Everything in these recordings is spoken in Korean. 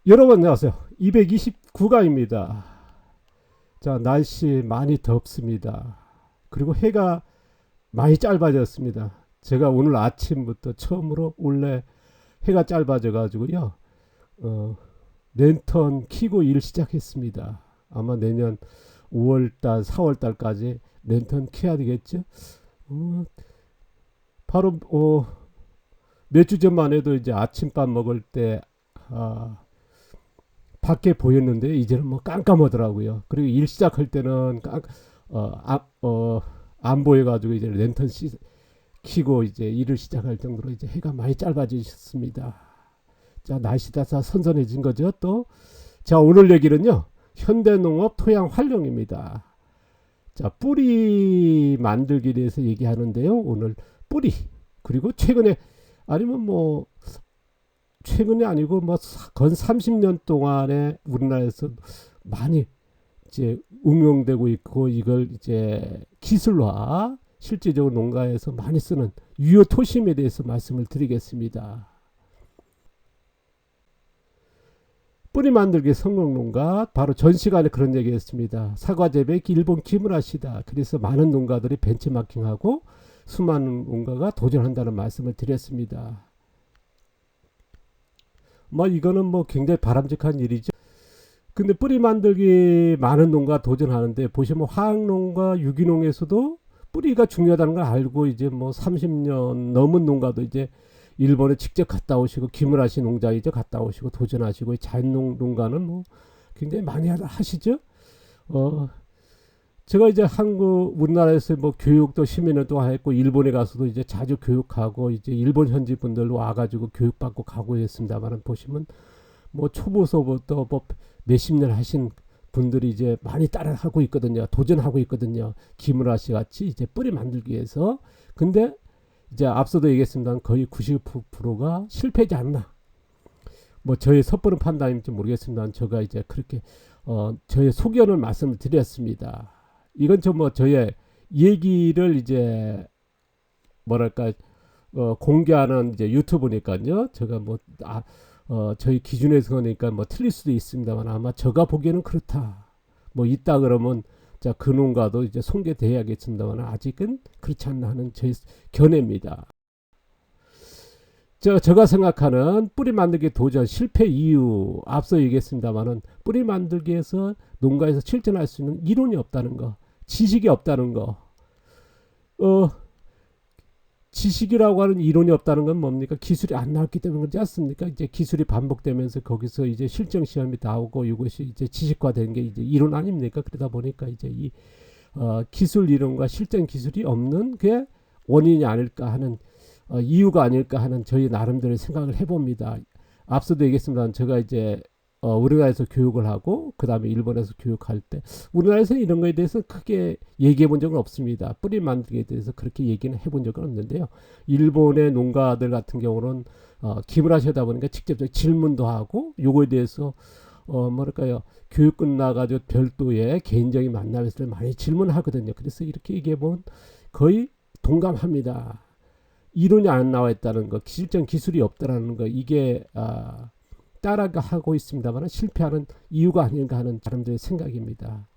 여러분 안녕하세요. 229가입니다. 자, 날씨 많이 덥습니다. 그리고 해가 많이 짧아졌습니다. 제가 오늘 아침부터 처음으로 원래 해가 짧아져 가지고요. 어, 랜턴 켜고 일 시작했습니다. 아마 내년 5월달, 4월달까지 랜턴 켜야 되겠죠. 어, 바로 몇 주 전만 해도 이제 아침밥 먹을 때 밖에 보였는데 이제는 뭐 깜깜하더라고요. 그리고 일 시작할 때는 안 보여가지고 이제 랜턴 키고 이제 일을 시작할 정도로 이제 해가 많이 짧아지셨습니다. 자, 날씨가 다 선선해진 거죠. 또, 자, 오늘 얘기는요, 현대농업 토양 활용입니다. 자, 뿌리 만들기 대해서 얘기하는데요. 오늘 뿌리, 그리고 최근에, 아니면 뭐 최근이 아니고 뭐 건 30년 동안에 우리나라에서 많이 이제 응용되고 있고, 이걸 이제 기술화, 실제적으로 농가에서 많이 쓰는 유효 토심에 대해서 말씀을 드리겠습니다. 뿌리 만들기 성공 농가, 바로 전 시간에 그런 얘기했습니다. 사과 재배 일본 키무라시다. 그래서 많은 농가들이 벤치마킹하고 수많은 농가가 도전한다는 말씀을 드렸습니다. 뭐 이거는 뭐 굉장히 바람직한 일이죠. 근데 뿌리 만들기 많은 농가 도전하는데, 보시면 화학농가 유기농에서도 뿌리가 중요하다는 걸 알고 이제 뭐 30년 넘은 농가도 이제 일본에 직접 갔다 오시고, 기무라시 농장 이제 갔다 오시고 도전하시고, 자연농 농가는 뭐 굉장히 많이 하시죠. 제가 이제 우리나라에서 뭐 교육도 10년 동안 했고, 일본에 가서도 이제 자주 교육하고, 이제 일본 현지 분들로 와가지고 교육받고 가고 했습니다만, 보시면 뭐 초보서부터 뭐 몇십 년 하신 분들이 이제 많이 따라하고 있거든요. 도전하고 있거든요. 김우라 씨 같이 이제 뿌리 만들기 위해서. 근데 이제 앞서도 얘기했습니다. 거의 90%가 실패하지 않나. 뭐 저의 섣부른 판단인지 모르겠습니다. 제가 이제 그렇게 저의 소견을 말씀을 드렸습니다. 이건 뭐 저의 얘기를 이제 뭐랄까 공개하는 이제 유튜브니까요. 제가 뭐 저희 기준에서 그러니까 뭐 틀릴 수도 있습니다만, 아마 제가 보기에는 그렇다. 뭐 있다 그러면 자, 그 농가도 이제 손괴돼야겠습니다만, 아직은 그렇지 않나 하는 저의 견해입니다. 제가 생각하는 뿌리 만들기 도전 실패 이유, 앞서 얘기했습니다만은, 뿌리 만들기에서 농가에서 실천할 수 있는 이론이 없다는 거, 지식이 없다는 거. 지식이라고 하는 이론이 없다는 건 뭡니까? 기술이 안 나왔기 때문에 그렇지 않습니까? 이제 기술이 반복되면서 거기서 이제 실증 시험이 나오고, 이것이 이제 지식화된 게 이제 이론 아닙니까? 그러다 보니까 이제 이 기술 이론과 실전 기술이 없는 게 원인이 아닐까 하는, 이유가 아닐까 하는 저희 나름대로 생각을 해봅니다. 앞서도 얘기했습니다. 제가 이제 우리나라에서 교육을 하고 그 다음에 일본에서 교육할 때, 우리나라에서는 이런 거에 대해서 크게 얘기해 본 적은 없습니다. 뿌리 만들기에 대해서 그렇게 얘기는 해본 적은 없는데요. 일본의 농가들 같은 경우는 기물 하시다 보니까 직접적으로 질문도 하고, 요거에 대해서 뭐랄까요, 교육 끝나가지고 별도의 개인적인 만남에서 많이 질문하거든요. 그래서 이렇게 얘기해 보면 거의 동감합니다. 이론이 안 나와 있다는 거, 실전 기술이 없다라는 거, 이게 따라가고 있습니다만 실패하는 이유가 아닌가 하는 사람들의 생각입니다.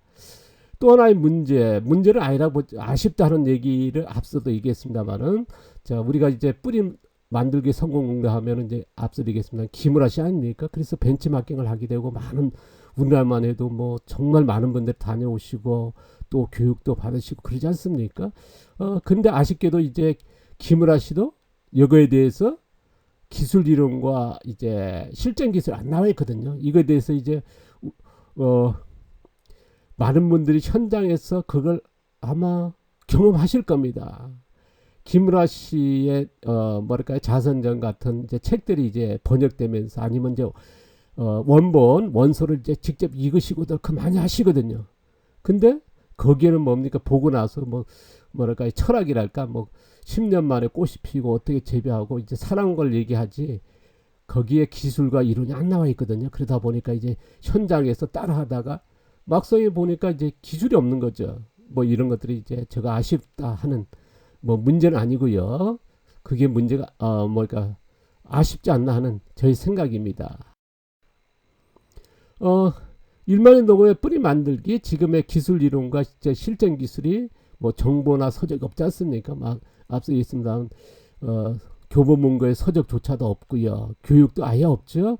또 하나의 문제는 아니라고, 아쉽다는 얘기를 앞서도 얘기했습니다만은, 자, 우리가 이제 뿌리 만들기 성공공다 하면은 이제 앞서 얘기했습니다. 기무라시 아닙니까? 그래서 벤치마킹을 하게 되고, 많은 우리나라만 해도 뭐 정말 많은 분들 다녀오시고 또 교육도 받으시고 그러지 않습니까? 근데 아쉽게도 이제 기무라시도 이거에 대해서 기술 이론과 이제 실전 기술 안 나와 있거든요. 이거에 대해서 이제 많은 분들이 현장에서 그걸 아마 경험하실 겁니다. 김우라 씨의 뭐랄까요, 자선전 같은 이제 책들이 이제 번역되면서, 아니면 이제 원소를 이제 직접 읽으시고도 그 많이 하시거든요. 근데 거기에는 뭡니까, 보고 나서 뭐랄까요, 철학이랄까, 뭐 10년 만에 꽃이 피고 어떻게 재배하고 이제 사는 걸 얘기하지, 거기에 기술과 이론이 안 나와 있거든요. 그러다 보니까 이제 현장에서 따라하다가 막상에 보니까 이제 기술이 없는 거죠. 뭐 이런 것들이 이제 제가 아쉽다 하는 뭐 문제는 아니고요. 그게 문제가 뭐랄까 아쉽지 않나 하는 저희 생각입니다. 어, 일반인 농업의 뿌리 만들기 지금의 기술 이론과 진짜 실전 기술이 뭐 정보나 서적이 없지 않습니까? 막 앞서 있습니다. 교보문고에 서적조차도 없고요. 교육도 아예 없죠.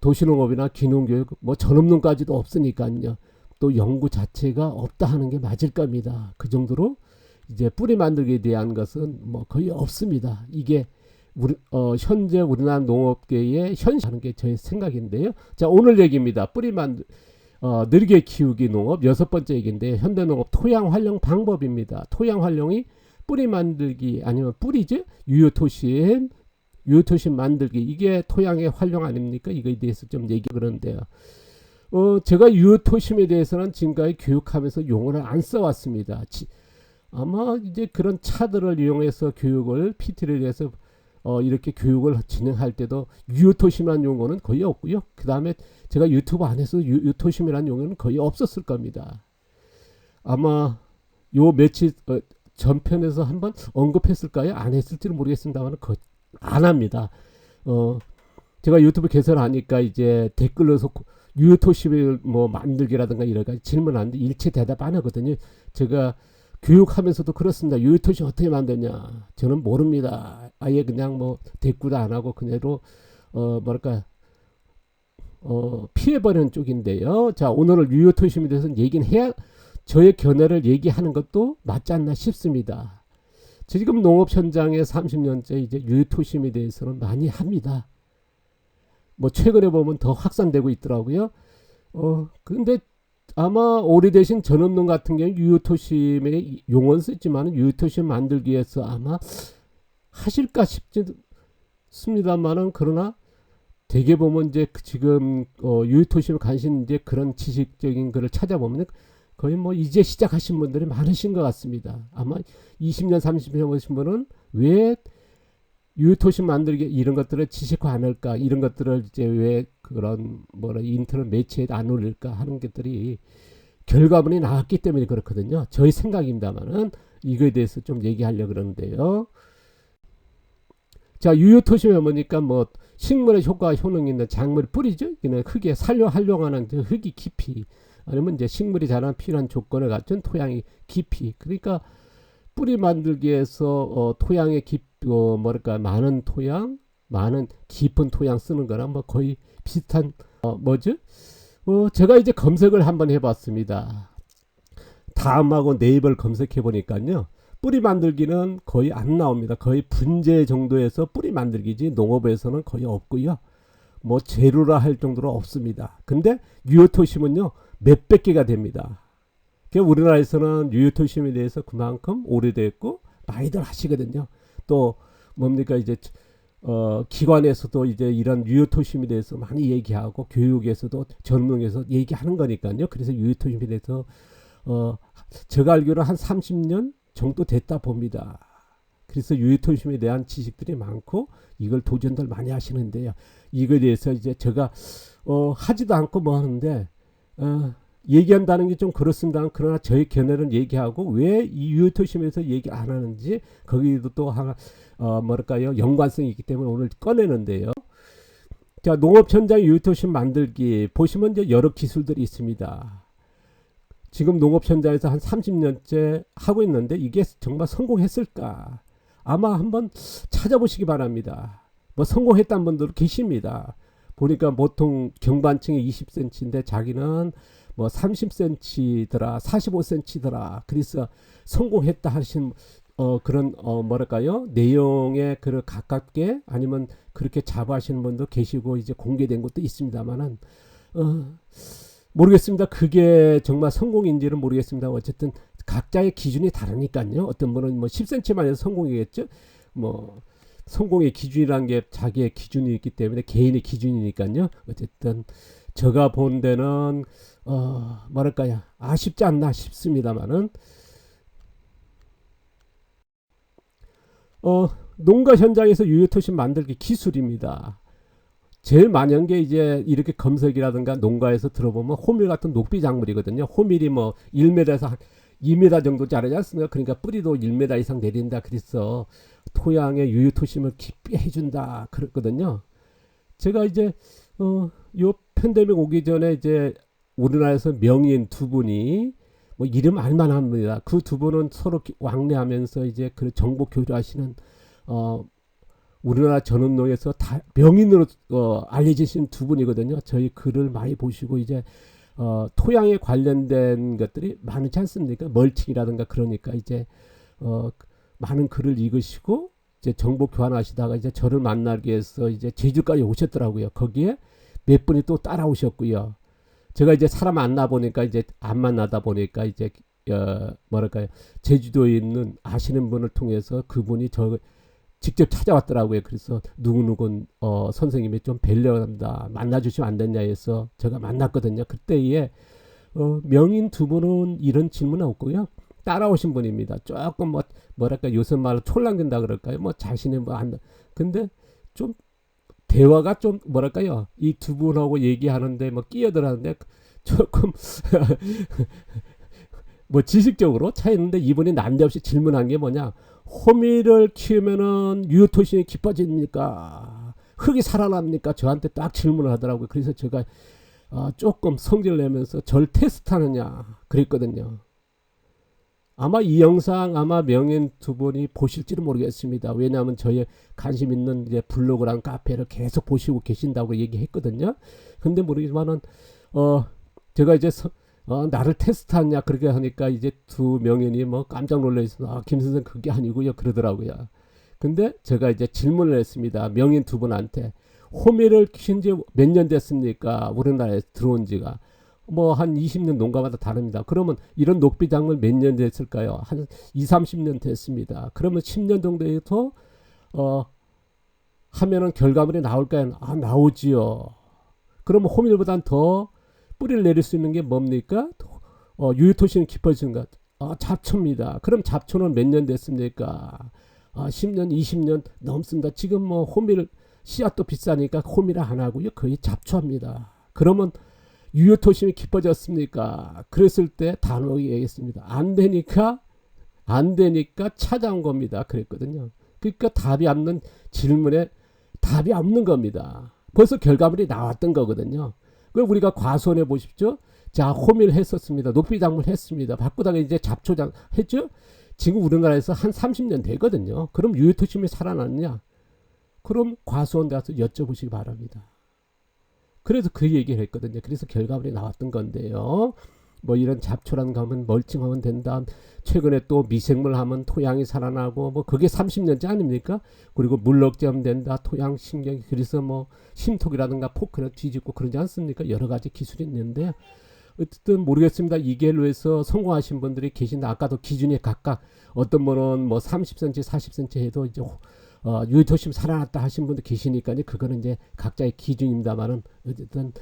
도시농업이나 기농교육 뭐 전업농까지도 없으니까요. 또 연구 자체가 없다 하는 게 맞을 겁니다. 그 정도로 이제 뿌리 만들기에 대한 것은 뭐 거의 없습니다. 이게 현재 우리나라 농업계의 현실하는 게 저의 생각인데요. 자, 오늘 얘기입니다. 느리게 키우기 농업 여섯 번째 얘기인데 현대농업 토양 활용 방법입니다. 토양 활용이 뿌리 만들기 아니면 뿌리죠. 유효토심 만들기 이게 토양의 활용 아닙니까? 이거에 대해서 좀 얘기 그러는데요. 제가 유효토심에 대해서는 지금까지 교육하면서 용어를 안 써왔습니다. 아마 이제 그런 차들을 이용해서 교육을 PT를 해서 이렇게 교육을 진행할 때도 유효토심이라는 용어는 거의 없고요. 그 다음에 제가 유튜브 안에서 유효토심이라는 용어는 거의 없었을 겁니다. 아마 요 며칠 전편에서 한번 언급했을까요? 안 했을지는 모르겠습니다만 안 합니다. 제가 유튜브 개설하니까 이제 댓글로서 유효토심을 뭐 만들기라든가 이런 가지 질문하는데 일체 대답 안 하거든요. 제가 교육하면서도 그렇습니다. 유효토심 어떻게 만드냐? 저는 모릅니다. 아예 그냥 뭐 대꾸도 안 하고 그대로 피해버리는 쪽인데요. 자, 오늘은 유효토심에 대해서 얘기는 해야 저의 견해를 얘기하는 것도 맞지 않나 싶습니다. 지금 농업 현장에 30년째 이제 유효토심에 대해서는 많이 합니다. 뭐 최근에 보면 더 확산되고 있더라고요. 근데 아마 오래되신 전업농 같은 경우 유효토심의 용어는 쓰지만 유효토심 만들기 위해서 아마 하실까 싶습니다만은 그러나 대개 보면 이제 지금 유효토심 관심 이제 그런 지식적인 거를 찾아보면 거의 뭐 이제 시작하신 분들이 많으신 것 같습니다. 아마 20년 30년 보신 분은 왜 유효토심 만들기 이런 것들을 지식화 안 할까 이런 것들을 이제 왜 그런 인터넷 매체에 안 올릴까 하는 것들이 결과물이 나왔기 때문에 그렇거든요. 저희 생각입니다만은 이거에 대해서 좀 얘기하려고 그러는데요. 자, 유효토심에 보니까 뭐 식물의 효과 효능 있는 작물 뿌리죠. 이는 흙에 활용하는 흙이 깊이 아니면 이제 식물이 자라는 필요한 조건을 갖춘 토양의 깊이. 그러니까 뿌리 만들기 위해서 토양의 많은 토양, 많은 깊은 토양 쓰는 거랑 뭐 거의 비슷한 제가 이제 검색을 한번 해봤습니다. 다음하고 네이버를 검색해 보니까요. 뿌리 만들기는 거의 안 나옵니다. 거의 분재 정도에서 뿌리 만들기지 농업에서는 거의 없고요. 뭐 재료라 할 정도로 없습니다. 근데 유효토심은요 몇백 개가 됩니다. 우리나라에서는 유효토심에 대해서 그만큼 오래됐고 많이들 하시거든요. 또 뭡니까 이제 기관에서도 이제 이런 유효토심에 대해서 많이 얘기하고 교육에서도 전문에서 얘기하는 거니까요. 그래서 유효토심에 대해서 제가 알기로 한 30년 정도 됐다 봅니다. 그래서 유효토심에 대한 지식들이 많고 이걸 도전들 많이 하시는데요. 이거에 대해서 이제 제가 하지도 않고 뭐 하는데 얘기한다는 게 좀 그렇습니다. 그러나 저희 견해는 얘기하고 왜 이 유효토심에서 얘기 안 하는지 거기도 또 하나 연관성이 있기 때문에 오늘 꺼내는데요. 자, 농업 현장 유효토심 만들기 보시면 이제 여러 기술들이 있습니다. 지금 농업 현장에서 한 30년째 하고 있는데 이게 정말 성공했을까? 아마 한번 찾아보시기 바랍니다. 뭐 성공했다는 분들 계십니다. 보니까 보통 경반층이 20cm인데 자기는 뭐 30cm더라 45cm더라 그래서 성공했다 하신 그런 내용에 가깝게 아니면 그렇게 자부하시는 분도 계시고 이제 공개된 것도 있습니다만은 모르겠습니다. 그게 정말 성공인지는 모르겠습니다. 어쨌든 각자의 기준이 다르니까요. 어떤 분은 뭐 10cm만 해서 성공이겠죠. 뭐 성공의 기준이라는 게 자기의 기준이 있기 때문에 개인의 기준이니까요. 어쨌든 제가 본 데는 아쉽지 않나 싶습니다만은 농가 현장에서 유효토심 만들기 기술입니다. 제일 많이 한 게 이제 이렇게 검색이라든가 농가에서 들어보면 호밀 같은 녹비 작물이거든요. 호밀이 뭐 1m에서 한 2m 정도 자라지 않습니까? 그러니까 뿌리도 1m 이상 내린다. 그래서 토양의 유효토심을 깊이 해준다. 그랬거든요. 제가 이제 요 팬데믹 오기 전에 이제 우리나라에서 명인 두 분이 뭐 이름 알만합니다. 그 두 분은 서로 왕래하면서 이제 그 정보 교류하시는 어 우리나라 전원농에서 다 명인으로 알려지신 두 분이거든요. 저희 글을 많이 보시고 이제 토양에 관련된 것들이 많지 않습니까? 멀칭이라든가 그러니까 이제 많은 글을 읽으시고 이제 정보 교환하시다가 이제 저를 만나기 위해서 이제 제주까지 오셨더라고요. 거기에 몇 분이 또 따라오셨고요. 제가 이제 사람 만나 보니까 이제 안 만나다 보니까 이제 뭐랄까요, 제주도에 있는 아시는 분을 통해서 그분이 저 직접 찾아왔더라고요. 그래서 누구누구 선생님이 좀 뵈려합니다. 만나주시면 안 됐냐 해서 제가 만났거든요. 그때에 명인 두 분은 이런 질문은 없고요. 따라오신 분입니다. 조금 뭐랄까 요새 말로 촐랑된다 그럴까요? 뭐 자신의 뭐 안, 근데 좀 대화가 좀 뭐랄까요? 이 두 분하고 얘기하는데 뭐 끼어들었는데 조금 뭐 지식적으로 차이는데 이분이 난데없이 질문한 게 뭐냐? 호미를 키우면은 유효토신이 깊어집니까? 흙이 살아납니까? 저한테 딱 질문을 하더라고요. 그래서 제가 조금 성질 내면서 절 테스트하느냐 그랬거든요. 아마 이 영상 아마 명인 두 분이 보실지도 모르겠습니다. 왜냐하면 저의 관심 있는 이제 블로그랑 카페를 계속 보시고 계신다고 얘기했거든요. 근데 모르겠지만은 제가 이제 나를 테스트하냐 그렇게 하니까 이제 두 명인이 뭐 깜짝 놀라서 김 선생 그게 아니고요 그러더라고요. 근데 제가 이제 질문을 했습니다. 명인 두 분한테 호미를 키운 지 몇 년 됐습니까? 우리나라에 들어온 지가. 뭐 한 20년 농가마다 다릅니다. 그러면 이런 녹비작물 몇 년 됐을까요? 한 2, 30년 됐습니다. 그러면 10년 정도에서 하면은 결과물이 나올까요? 나오지요. 그러면 호밀보단 더 뿌리를 내릴 수 있는 게 뭡니까? 유효토신이 깊어지는 것. 잡초입니다. 그럼 잡초는 몇 년 됐습니까? 10년, 20년 넘습니다. 지금 뭐 호밀 씨앗도 비싸니까 호밀을 안 하고요. 거의 잡초합니다. 그러면 유효토심이 깊어졌습니까? 그랬을 때 단호하게 얘기했습니다. 안 되니까 찾아온 겁니다. 그랬거든요. 그러니까 답이 없는 질문에 답이 없는 겁니다. 벌써 결과물이 나왔던 거거든요. 그럼 우리가 과수원에 보십시오. 자, 호밀 했었습니다. 녹비작물 했습니다. 바꾸다가 이제 잡초장 했죠? 지금 우리나라에서 한 30년 되거든요. 그럼 유효토심이 살아났냐? 그럼 과수원 가서 여쭤보시기 바랍니다. 그래서 그 얘기를 했거든요. 그래서 결과물이 나왔던 건데요. 뭐 이런 잡초란 거 하면 멀칭하면 된다. 최근에 또 미생물 하면 토양이 살아나고 뭐 그게 30년째 아닙니까? 그리고 물럭지하면 된다. 토양 신경이 그래서 뭐 심톡이라든가 포크를 뒤집고 그러지 않습니까? 여러 가지 기술이 있는데 어쨌든 모르겠습니다. 이 길로 해서 성공하신 분들이 계신데 아까도 기준이 각각 어떤 분은 뭐 30cm, 40cm 해도 이제 유효토심 살아났다 하신 분도 계시니까요. 그거는 이제 각자의 기준입니다만은 어쨌든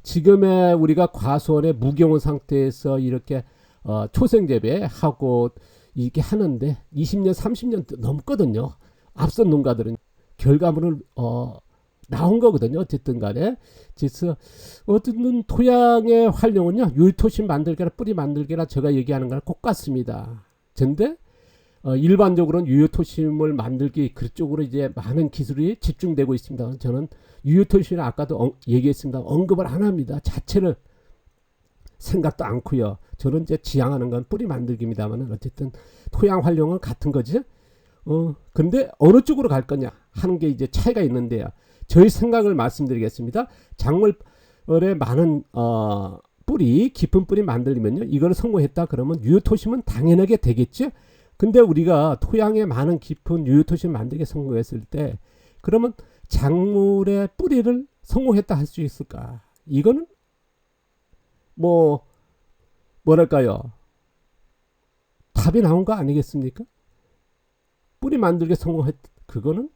지금의 우리가 과수원의 무경운 상태에서 이렇게 초생 재배하고 이렇게 하는데 20년, 30년 넘거든요. 앞선 농가들은 결과물을 나온 거거든요. 어쨌든 간에. 그래서 어쨌든 토양의 활용은요. 유효토심 만들기나 뿌리 만들기나 제가 얘기하는 거랑 똑같습니다. 근데 일반적으로는 유효토심을 만들기 그쪽으로 이제 많은 기술이 집중되고 있습니다. 저는 유효토심을 아까도 얘기했습니다. 언급을 안 합니다. 자체를 생각도 않고요. 저는 이제 지향하는 건 뿌리 만들기입니다만 어쨌든 토양 활용은 같은 거지. 근데 어느 쪽으로 갈 거냐 하는 게 이제 차이가 있는데요. 저희 생각을 말씀드리겠습니다. 작물에 많은 뿌리 깊은 뿌리 만들면요. 이걸 성공했다 그러면 유효토심은 당연하게 되겠죠. 근데 우리가 토양에 많은 깊은 유효토심 만들게 성공했을 때 그러면 작물의 뿌리를 성공했다 할 수 있을까? 이거는 뭐랄까요? 답이 나온 거 아니겠습니까? 뿌리 만들게 성공했 그거는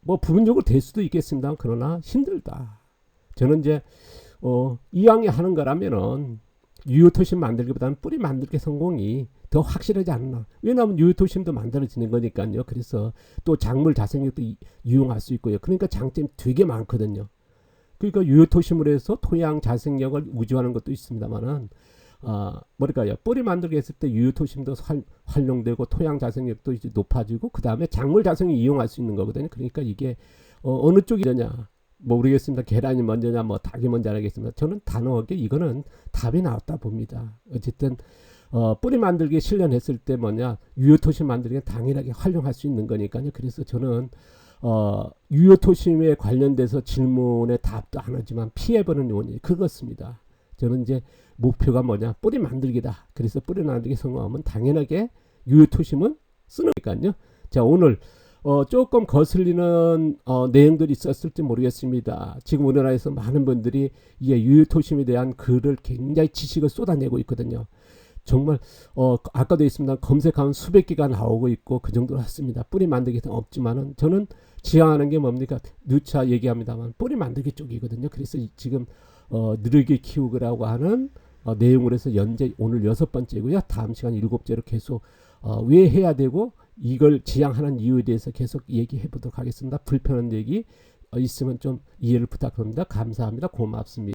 뭐 부분적으로 될 수도 있겠습니다. 그러나 힘들다. 저는 이제 이왕에 하는 거라면은 유효토심 만들기보다는 뿌리 만들기 성공이 더 확실하지 않나. 왜냐하면 유효토심도 만들어지는 거니까요. 그래서 또 작물 자생력도 이용할 수 있고요. 그러니까 장점이 되게 많거든요. 그러니까 유효토심으로 해서 토양 자생력을 우주하는 것도 있습니다만은 뭐랄까요. 뿌리 만들기 했을 때 유효토심도 활용되고 토양 자생력도 이제 높아지고 그 다음에 작물 자생이 이용할 수 있는 거거든요. 그러니까 이게 어느 쪽이냐 모르겠습니다. 계란이 먼저냐 뭐 닭이 먼저냐 알겠습니다. 저는 단호하게 이거는 답이 나왔다 봅니다. 어쨌든 뿌리 만들기 실현했을 때 뭐냐 유효토심 만들기 당연하게 활용할 수 있는 거니까요. 그래서 저는 유효토심에 관련돼서 질문에 답도 안 하지만 피해보는 원인이 그렇습니다. 저는 이제 목표가 뭐냐 뿌리 만들기다. 그래서 뿌리 만들기 성공하면 당연하게 유효토심은 쓰는 거니까요. 자, 오늘 조금 거슬리는 내용들이 있었을지 모르겠습니다. 지금 우리나라에서 많은 분들이 이 유효토심에 대한 글을 굉장히 지식을 쏟아내고 있거든요. 정말 아까도 있습니다. 검색하면 수백 개가 나오고 있고 그 정도로 했습니다. 뿌리 만들기는 없지만은 저는 지향하는 게 뭡니까? 누차 얘기합니다만 뿌리 만들기 쪽이거든요. 그래서 지금 느르게 키우기라고 하는 내용으로 해서 현재 오늘 6번째고요. 다음 시간 7째로 계속 왜 해야 되고 이걸 지향하는 이유에 대해서 계속 얘기해 보도록 하겠습니다. 불편한 얘기 있으면 좀 이해를 부탁합니다. 감사합니다. 고맙습니다.